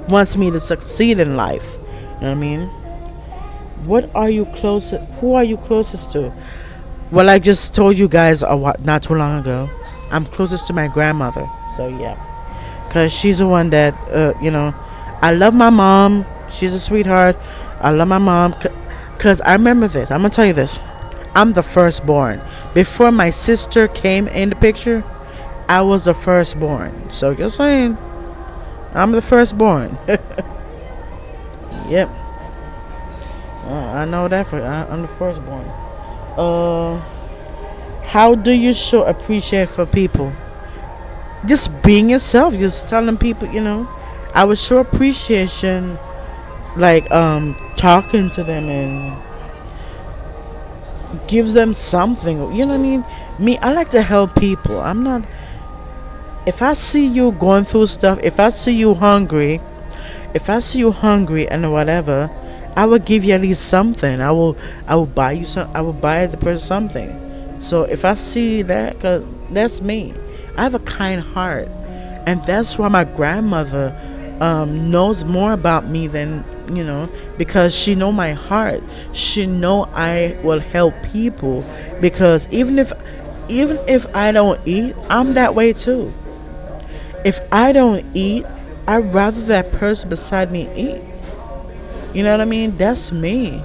wants me to succeed in life. You know what I mean? Who are you closest to? Well, I just told you guys not too long ago. I'm closest to my grandmother. So yeah, cause she's the one that I love my mom. She's a sweetheart. I love my mom. Cause I remember this. I'm gonna tell you this. I'm the firstborn. Before my sister came in the picture, I was the firstborn. So just saying, I'm the firstborn. Yep. I know that I'm the firstborn. How do you show appreciation for people? Just being yourself. Just telling people, I would show appreciation, like talking to them and gives them something. You know what I mean? I like to help people. If I see you going through stuff, if I see you hungry and whatever, I will give you at least something. I will buy you some. I will buy the person something. So if I see that, cause that's me. I have a kind heart, and that's why my grandmother knows more about me than because she know my heart. She know I will help people because even if I don't eat, I'm that way too. If I don't eat, I'd rather that person beside me eat. You know what I mean? That's me.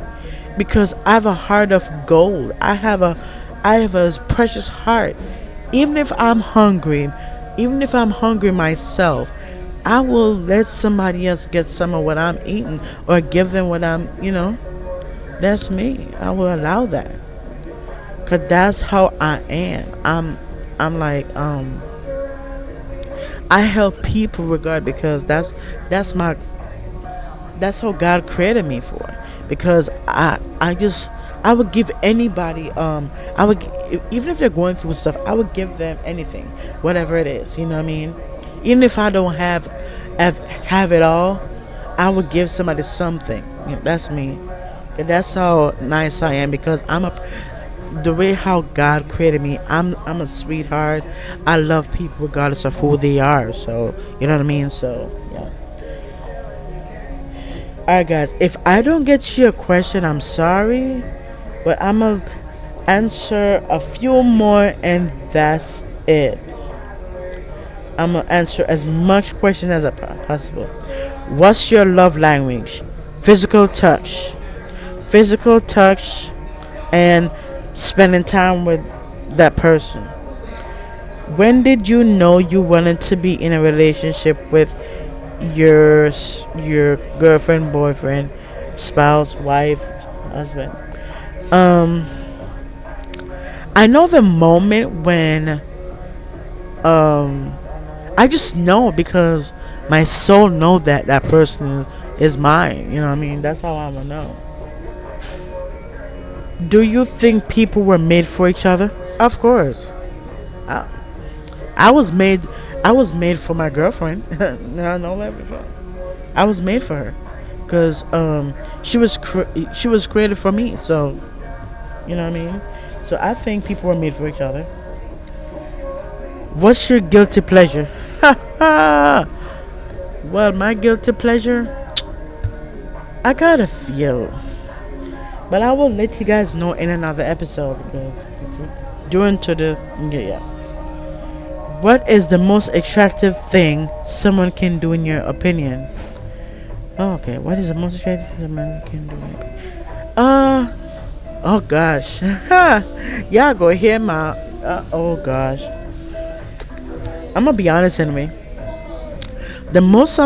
Because I have a heart of gold. I have a precious heart. Even if I'm hungry, even if I'm hungry myself, I will let somebody else get some of what I'm eating or give them what that's me. I will allow that. Cause that's how I am. I'm like I help people regard because that's my that's how God created me for. Because I would give anybody even if they're going through stuff, I would give them anything, whatever it is. You know what I mean? Even if I don't have it all, I would give somebody something. That's me. And that's how nice I am because the way how God created me. I'm a sweetheart. I love people regardless of who they are. So you know what I mean. So yeah. Alright, guys, if I don't get your question, I'm sorry, but I'm gonna answer a few more and that's it. I'm gonna answer as much questions as possible. What's your love language? Physical touch. Physical touch and spending time with that person. When did you know you wanted to be in a relationship with your girlfriend, boyfriend, spouse, wife, husband? Um, I know the moment when um I just know because my soul know that that person is mine. You know what I mean? That's how I am know. Do you think people were made for each other? Of course. I, I was made. I was made for my girlfriend. No, I know that before. I was made for her, cause she was created for me. So you know what I mean. So I think people were made for each other. What's your guilty pleasure? Well, my guilty pleasure, I got a few, but I will let you guys know in another episode because during to the yeah. What is the most attractive thing someone can do in your opinion? Oh, okay. What is the most attractive thing someone can do? Uh, oh gosh. Y'all go hear my. Oh gosh. I'm gonna be honest anyway. The most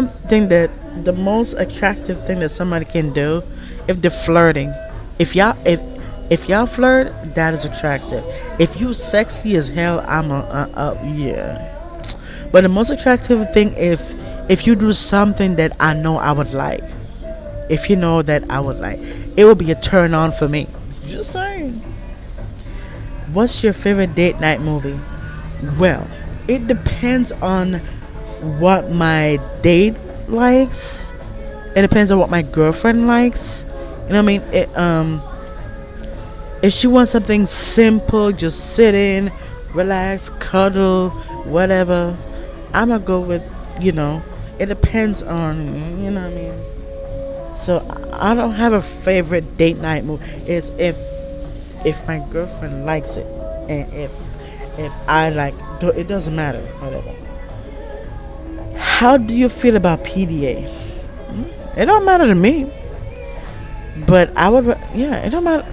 attractive thing that somebody can do, if they're flirting, if y'all flirt, that is attractive. If you sexy as hell, I'm a yeah. But the most attractive thing, if you do something that I know I would like, if you know that I would like, it will be a turn on for me. Just saying. What's your favorite date night movie? Well, it depends on what my date likes. It depends on what my girlfriend likes. You know what I mean? If she wants something simple, just sit in, relax, cuddle, whatever, I'ma go with, it depends on, you know what I mean? So I don't have a favorite date night movie. It's if my girlfriend likes it, and if I like, it doesn't matter, whatever. How do you feel about PDA? It don't matter to me, but I would, yeah, it don't matter.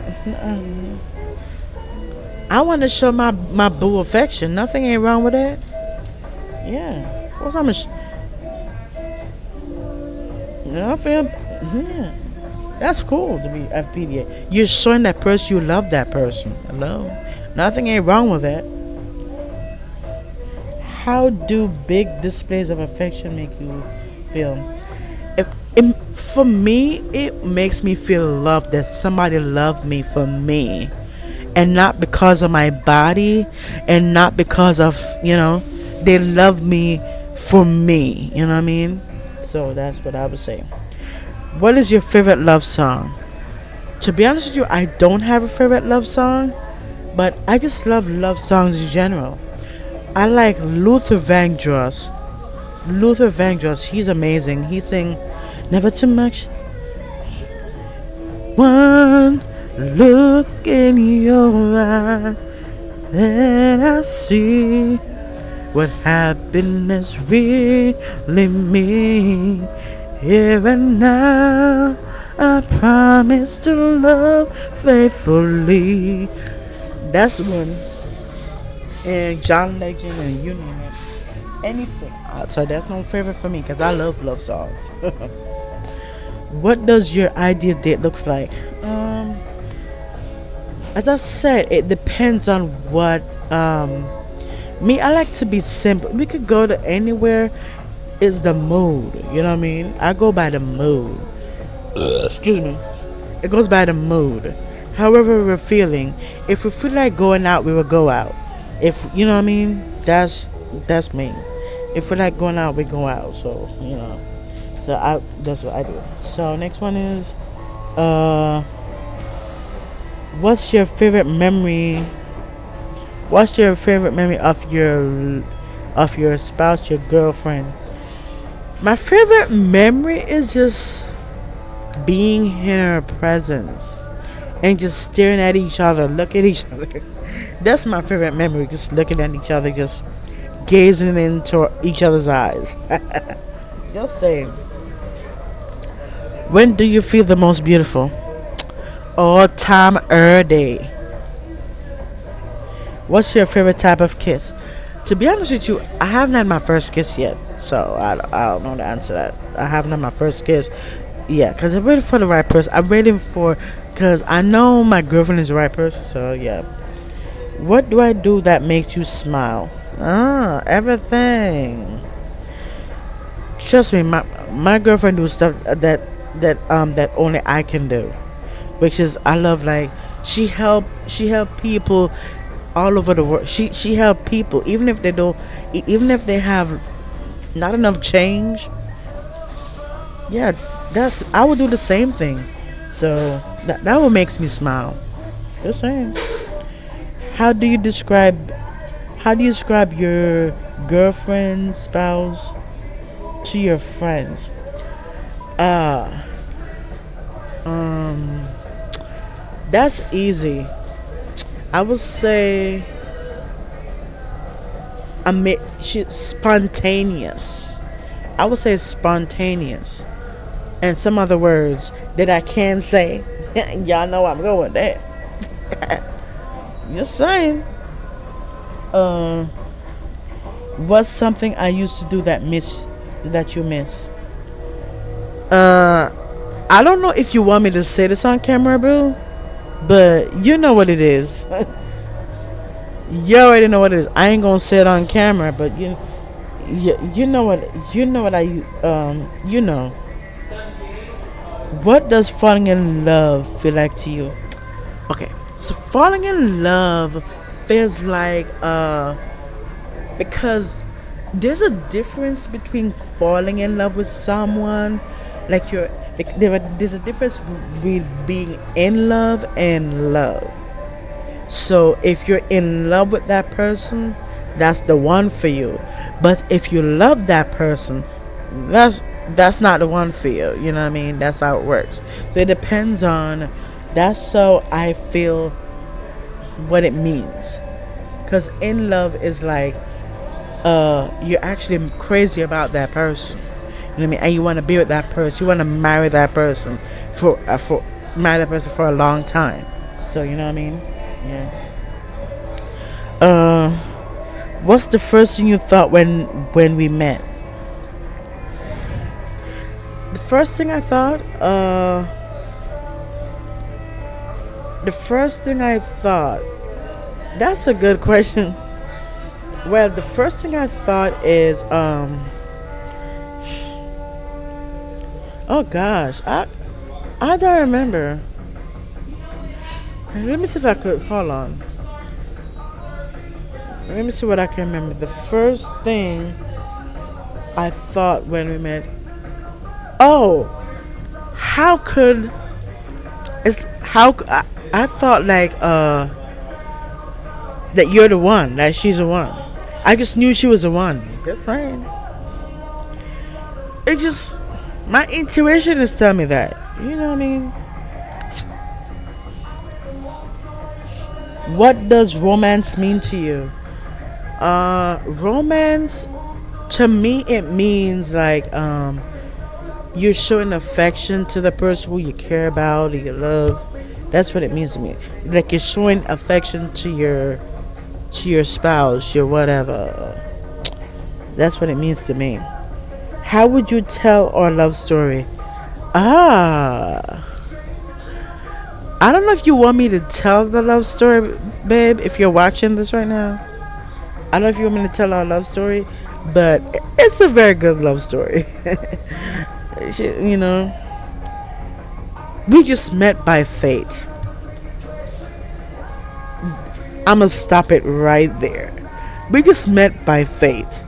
I want to show my boo affection. Nothing ain't wrong with that. Yeah, of course I feel, yeah, that's cool to be FPDA. You're showing that person you love that person. Hello, nothing ain't wrong with that. How do big displays of affection make you feel? For me, it makes me feel loved that somebody loved me for me, and not because of my body, and not because of they love me for me. You know what I mean? So that's what I would say. What is your favorite love song? To be honest with you, I don't have a favorite love song, but I just love songs in general. I like Luther Vandross. Luther Vandross, he's amazing. He sing Never Too Much. One look in your eye, then I see what happiness really means. Here and now, I promise to love faithfully. That's one. And John Legend and you name it. Anything. So that's no favorite for me because I love songs. What does your ideal date looks like? As I said, it depends on what. Me, I like to be simple. We could go to anywhere. It's the mood. You know what I mean? I go by the mood. Excuse me. It goes by the mood. However we're feeling. If we feel like going out, we will go out. If you know what I mean, that's me. If we like going out, we go out. So you know. So I that's what I do. So next one is uh what's your favorite memory? What's your favorite memory of your spouse, your girlfriend? My favorite memory is just being in her presence and just staring at each other, look at each other. That's my favorite memory, just looking at each other, just gazing into each other's eyes. Just saying. When do you feel the most beautiful? All time, every day. What's your favorite type of kiss? To be honest with you, I haven't had my first kiss yet, so I don't know the answer to that. I haven't had my first kiss. Yeah, because I'm waiting for the right person. I'm waiting for, because I know my girlfriend is the right person, so yeah. What do I do that makes you smile? Everything. Trust me, my girlfriend do stuff that only I can do, which is I love like she help people all over the world. She help people even if they don't, even if they have not enough change. Yeah, that's I would do the same thing. So that what makes me smile. Just saying. How do you describe how do you describe your girlfriend, spouse to your friends? Uh um that's easy. I would say she's spontaneous. I would say spontaneous. And some other words that I can say. Y'all know I'm going there. Just saying. Uh, what's something I used to do that you miss? Uh, I don't know if you want me to say this on camera, boo, but you know what it is. You already know what it is. I ain't gonna say it on camera, but you know what you know. What does falling in love feel like to you? Okay, so falling in love feels like because there's a difference between falling in love with someone, like there's a difference between being in love and love. So if you're in love with that person, that's the one for you. But if you love that person, that's that's not the one for you. You know what I mean? That's how it works. So it depends on. That's how I feel what it means. Cause in love is like you're actually crazy about that person. You know what I mean? And you want to be with that person. You want to marry that person for marry that person for a long time. So you know what I mean? Yeah. Uh, what's the first thing you thought when we met? The first thing I thought, the first thing I thought. That's a good question. Well, the first thing I thought is, oh gosh, I don't remember. Let me see if I could. Hold on. Let me see what I can remember. The first thing I thought when we met. Oh, how could it's how I thought like that you're the one, that she's the one. I just knew she was the one. Just saying. It just my intuition is telling me that. You know what I mean? What does romance mean to you? Romance to me it means like you're showing affection to the person who you care about or you love. That's what it means to me. Like you're showing affection to your spouse, your whatever. That's what it means to me. How would you tell our love story? Ah, I don't know if you want me to tell the love story, babe. If you're watching this right now, I don't know if you want me to tell our love story, but it's a very good love story. You know, we just met by fate. I'm gonna stop it right there. We just met by fate.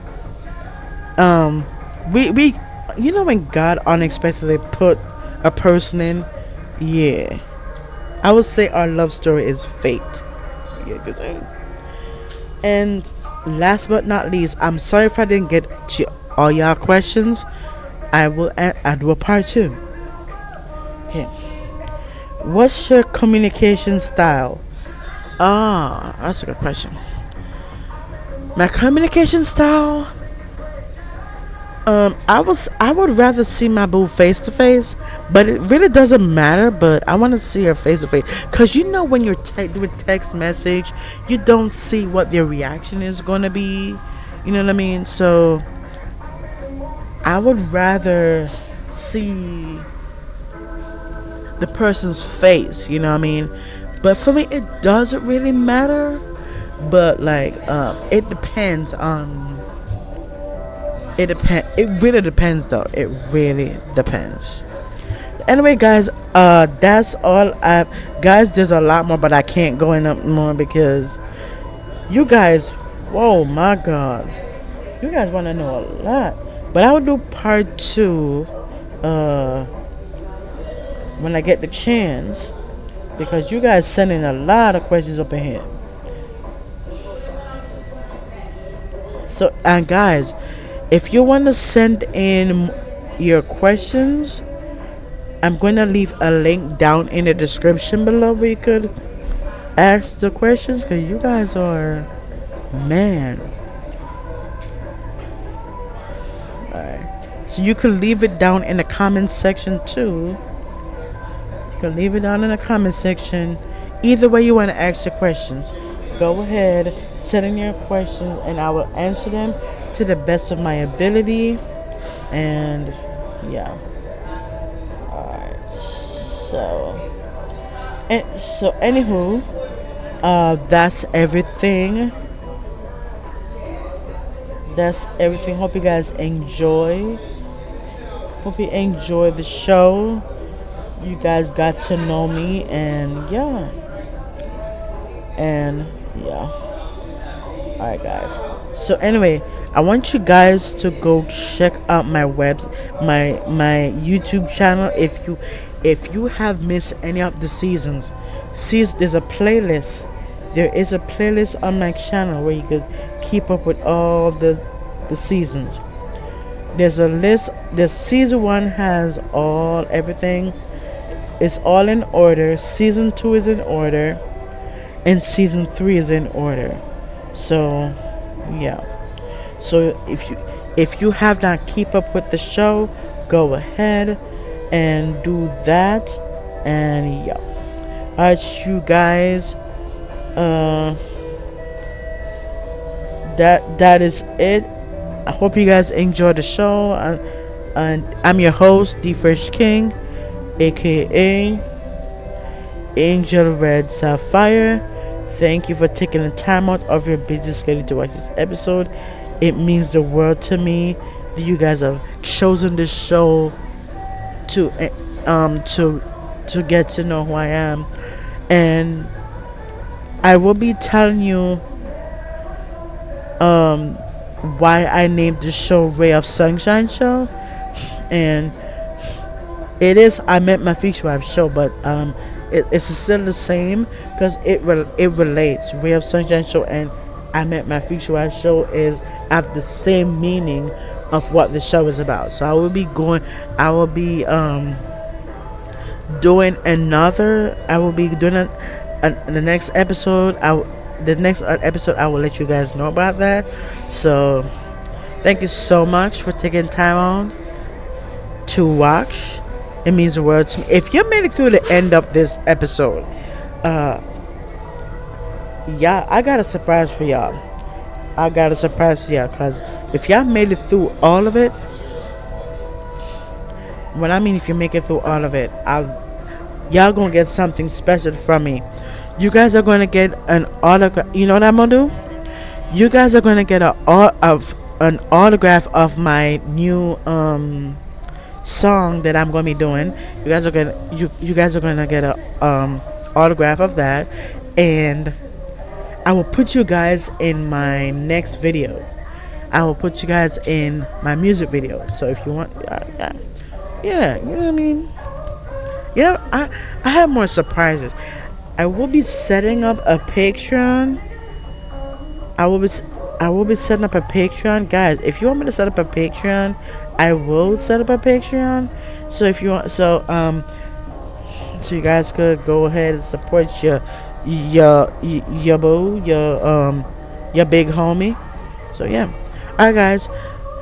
Um, we, you know, when God unexpectedly put a person in, yeah. I would say our love story is fate. Yeah, 'cause and last but not least, I'm sorry if I didn't get to all y'all questions. I will add do a part two. Okay. What's your communication style? Ah, that's a good question. My communication style. I would rather see my boo face to face, but it really doesn't matter. But I want to see her face to face, cause you know when you're doing text message, you don't see what their reaction is gonna be. You know what I mean? So I would rather see the person's face. You know what I mean? But for me, it doesn't really matter. But like, it depends on. It depend. It really depends, though. It really depends. Anyway, guys, that's all. Guys, there's a lot more, but I can't go in up more because you guys. Whoa, my God, you guys want to know a lot. But I will do part two, when I get the chance, because you guys sending a lot of questions up in here. So, and guys, if you want to send in your questions, I'm going to leave a link down in the description below where you could ask the questions, because you guys are, man. Alright. So you can leave it down in the comment section too. You can leave it down in the comment section. Either way you want to ask your questions, go ahead, send in your questions, and I will answer them to the best of my ability. And yeah. Alright. So anywho, that's everything. That's everything. Hope you guys enjoy. Hope you enjoy the show. You guys got to know me, and yeah. And yeah. Alright, guys. So anyway, I want you guys to go check out my my YouTube channel. If you have missed any of the seasons, there's a playlist. There is a playlist on my channel where you could keep up with all the seasons. There's a list. The season 1 has everything. It's all in order. Season 2 is in order, and season 3 is in order. So yeah. So if you have not keep up with the show, go ahead and do that. And yeah. Alright, you guys. That is it. I hope you guys enjoy the show. And I'm your host, D Fresh King, aka Angel Red Sapphire. Thank you for taking the time out of your busy schedule to watch this episode. It means the world to me that you guys have chosen this show to get to know who I am. And I will be telling you why I named the show Ray of Sunshine Show. And It is I Met My Future Wife show, but it's still the same because it relates. Ray of Sunshine show and I Met My Future Wife show is have the same meaning of what the show is about. So I will be doing another. I will be doing the next episode. The next episode I will let you guys know about that. So thank you so much for taking time on to watch. It means the world to me. If you made it through the end of this episode, uh, yeah, I got a surprise for y'all. I got a surprise for y'all because if y'all made it through all of it, what I mean if you make it through all of it, y'all gonna get something special from me. You guys are gonna get an autograph. You know what I'm gonna do? You guys are gonna get an autograph of my new song that I'm gonna be doing. You guys are gonna get a autograph of that, and I will put you guys in my next video. I will put you guys in my music video. So if you want, yeah, you know what I mean. Yeah, I have more surprises. I will be setting up a Patreon. I will be I will be setting up a Patreon, guys. If you want me to set up a Patreon, I will set up a Patreon. So if you want, so you guys could go ahead and support your boo, your big homie. So yeah, alright guys,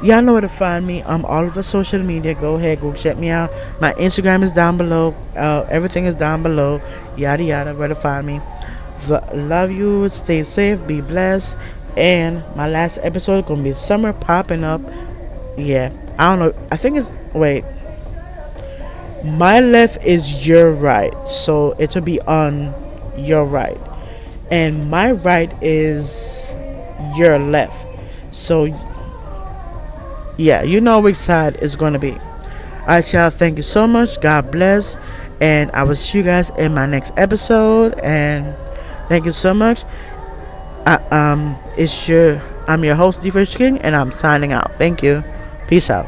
y'all know where to find me. All over social media. Go ahead, go check me out. My Instagram is down below. Everything is down below. Yada yada, where to find me. Love you. Stay safe. Be blessed. And my last episode gonna be summer popping up. Yeah, I don't know. I think it's wait. My left is your right, so it will be on your right, and my right is your left. So yeah, you know which side it's gonna be. Alright, y'all. Thank you so much. God bless, and I will see you guys in my next episode. And thank you so much. I'm your host, D King, and I'm signing out. Thank you. Peace out.